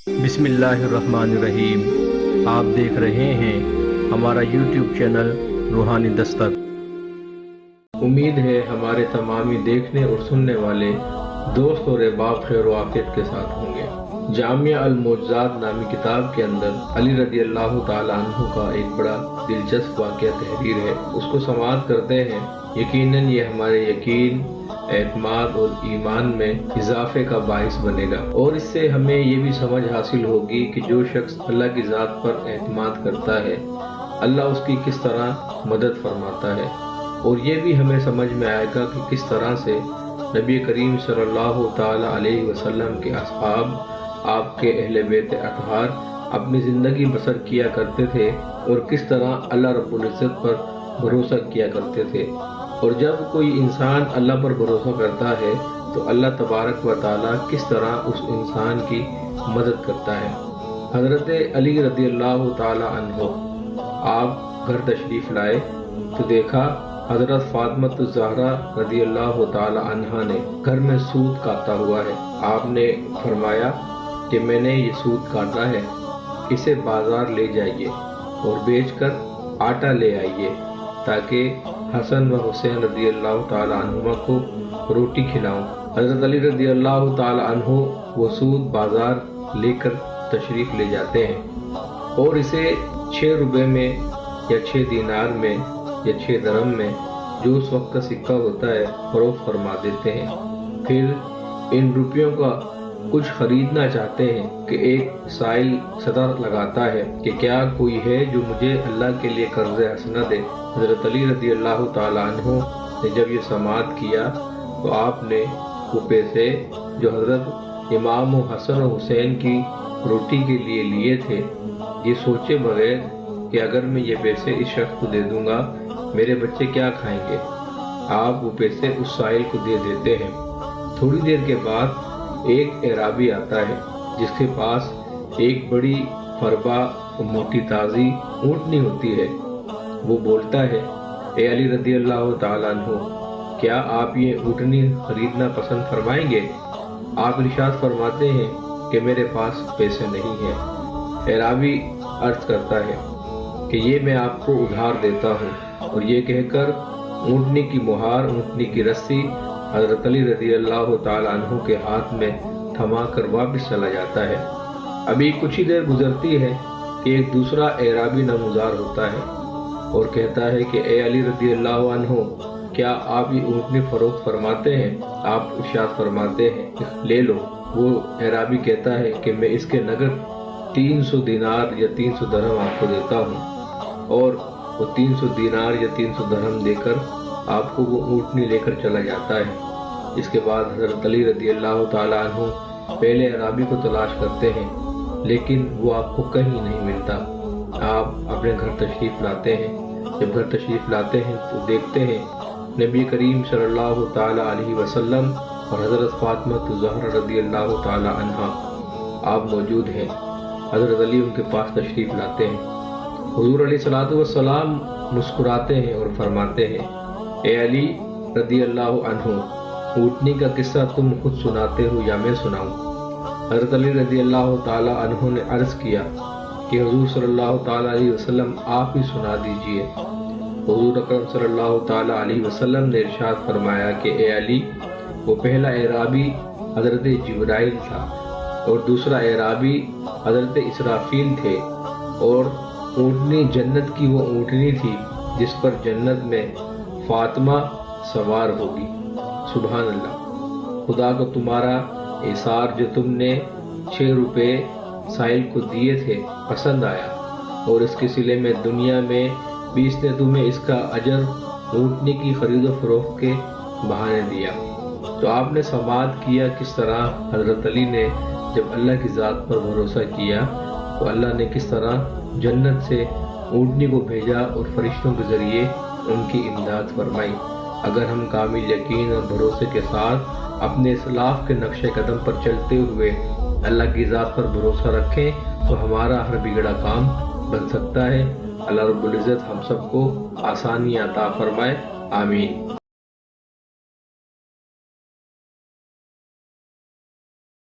बिस्मिल्लाहिर्रहमानिर्रहीम। आप देख रहे हैं हमारा YouTube चैनल रूहानी दस्तक। उम्मीद है हमारे तमामी देखने और सुनने वाले दोस्त और अहबाब खैर व आफियत के साथ होंगे। जामिया अल मौजज़ात नामी किताब के अंदर अली रज़ी अल्लाह ताला अन्हु का एक बड़ा दिलचस्प वाक़या तहरीर है, उसको समाअत करते हैं। यकीनन ये हमारे यकीन, एतमाद और ईमान में इजाफे का बाइस बनेगा और इससे हमें ये भी समझ हासिल होगी कि जो शख्स अल्लाह की ज़ात पर एतमाद करता है, अल्लाह उसकी किस तरह मदद फरमाता है। और ये भी हमें समझ में आएगा कि किस तरह से नबी करीम सल्लल्लाहु ताला अलैहि वसल्लम के असहाब, आपके अहले बैत अतहार अपनी ज़िंदगी बसर किया करते थे और किस तरह अल्लाह रब्बुल इज़्ज़त पर भरोसा किया करते थे। और जब कोई इंसान अल्लाह पर भरोसा करता है तो अल्लाह तबारक व ताला किस तरह उस इंसान की मदद करता है। हज़रत अली रज़ी अल्लाह ताला अन्हु आप घर तशरीफ़ लाए तो देखा हज़रत फ़ातिमा ज़हरा रज़ी अल्लाह ताला अन्हा ने घर में सूत काटा हुआ है। आपने फरमाया कि मैंने ये सूत काटा है, इसे बाज़ार ले जाइए और बेचकर आटा ले आइए ताकि हसन व हुसैन रज़ी अल्लाह ताला अन्हुमा को रोटी खिलाऊं। हज़रत अली रज़ी अल्लाह ताला अन्हु वो सूत बाज़ार लेकर तशरीफ़ ले जाते हैं और इसे 6 रुपए में या 6 दीनार में या 6 दरम में, जो उस वक्त का सिक्का होता है, फरोख्त फरमा देते हैं। फिर इन रुपयों का कुछ खरीदना चाहते हैं कि एक साइल सदा लगाता है कि क्या कोई है जो मुझे अल्लाह के लिए कर्ज़ हसना दे। हज़रत अली रज़ी अल्लाह ताला अन्हु ने जब ये समाअत किया तो आपने वो पैसे जो हज़रत इमाम हसन और हुसैन की रोटी के लिए लिए थे, ये सोचे बगैर कि अगर मैं ये पैसे इस शख्स को दे दूंगा मेरे बच्चे क्या खाएंगे, आप वो पैसे उस साइल को दे देते हैं। थोड़ी देर के बाद एक एराबी आता है जिसके पास एक बड़ी फरबा मोटी ताज़ी ऊँटनी होती है। वो बोलता है, ए अली रज़ी अल्लाह ताला अन्हु, क्या आप ये ऊँटनी खरीदना पसंद फरमाएंगे? आप इरशाद फरमाते हैं कि मेरे पास पैसे नहीं हैं। एराबी अर्ज़ करता है कि ये मैं आपको उधार देता हूँ, और ये कहकर ऊँटनी की मुहार, ऊँटनी की रस्सी हज़रत अली रज़ी अल्लाह ताला अन्हु के हाथ में थमा कर वापस चला जाता है। अभी कुछ ही देर गुजरती है कि एक दूसरा एराबी नमूज़ार होता है और कहता है कि ए अली रज़ी अल्लाह अन्हु, क्या आप ये ऊँटनी फरोख्त फरमाते हैं? आप इरशाद फरमाते हैं ले लो। वो एराबी कहता है कि मैं इसके नगद 300 दीनार या 300 दरहम आपको देता हूँ, और वो 300 दीनार या 300 दरहम देकर आपको वो ऊँटनी लेकर चला जाता है। इसके बाद हज़रत अली रज़ी अल्लाह ताला अन्हु पहले अराबी को तलाश करते हैं, लेकिन वो आपको कहीं नहीं मिलता। आप अपने घर तशरीफ़ लाते हैं। जब घर तशरीफ़ लाते हैं तो देखते हैं नबी करीम सल्लल्लाहु ताला अलैहि वसल्लम और हज़रत फ़ातिमा ज़हरा रज़ी अल्लाह ताला अन्हा आप मौजूद हैं। हज़रत अली उनके पास तशरीफ़ लाते हैं। हुज़ूर अलैहिस्सलातु वस्सलाम मुस्कुराते हैं और फरमाते हैं, ए अली रज़ी अल्लाह अन्हु, ऊँटनी का किस्सा तुम खुद सुनाते हो या मैं सुनाऊं? हज़रत अली रज़ी अल्लाह ताला अन्हु ने अर्ज़ किया कि हुज़ूर सल्लल्लाहु ताला अलैहि वसल्लम आप ही सुना दीजिए। हुज़ूर अकरम सल्लल्लाहु ताला अलैहि वसल्लम ने इरशाद फरमाया कि ए अली, वो पहला एराबी हज़रत जिब्राइल था और दूसरा एराबी हज़रत इसराफील थे, और ऊँटनी जन्नत की वो ऊँटनी थी जिस पर जन्नत में फ़ातिमा सवार होगी। सुभान अल्लाह। खुदा को तुम्हारा एसार जो तुमने 6 रुपए साइल को दिए थे पसंद आया, और इसके सिले में दुनिया में भी इसने तुम्हें इसका अजर ऊँटनी की खरीद फरोख्त के बहाने दिया। तो आपने समाअत किया किस तरह हज़रत अली ने जब अल्लाह की ज़ात पर भरोसा किया तो अल्लाह ने किस तरह जन्नत से ऊँटनी को भेजा और फरिश्तों के ज़रिए उनकी इमदाद फरमाई। अगर हम कामिल यकीन और भरोसे के साथ अपने इस्लाफ के नक्शे कदम पर चलते हुए अल्लाह की ज़ात पर भरोसा रखें तो हमारा हर बिगड़ा काम बन सकता है। अल्लाह रब्बुल इज़्ज़त हम सबको आसानी अता फरमाए। आमीन।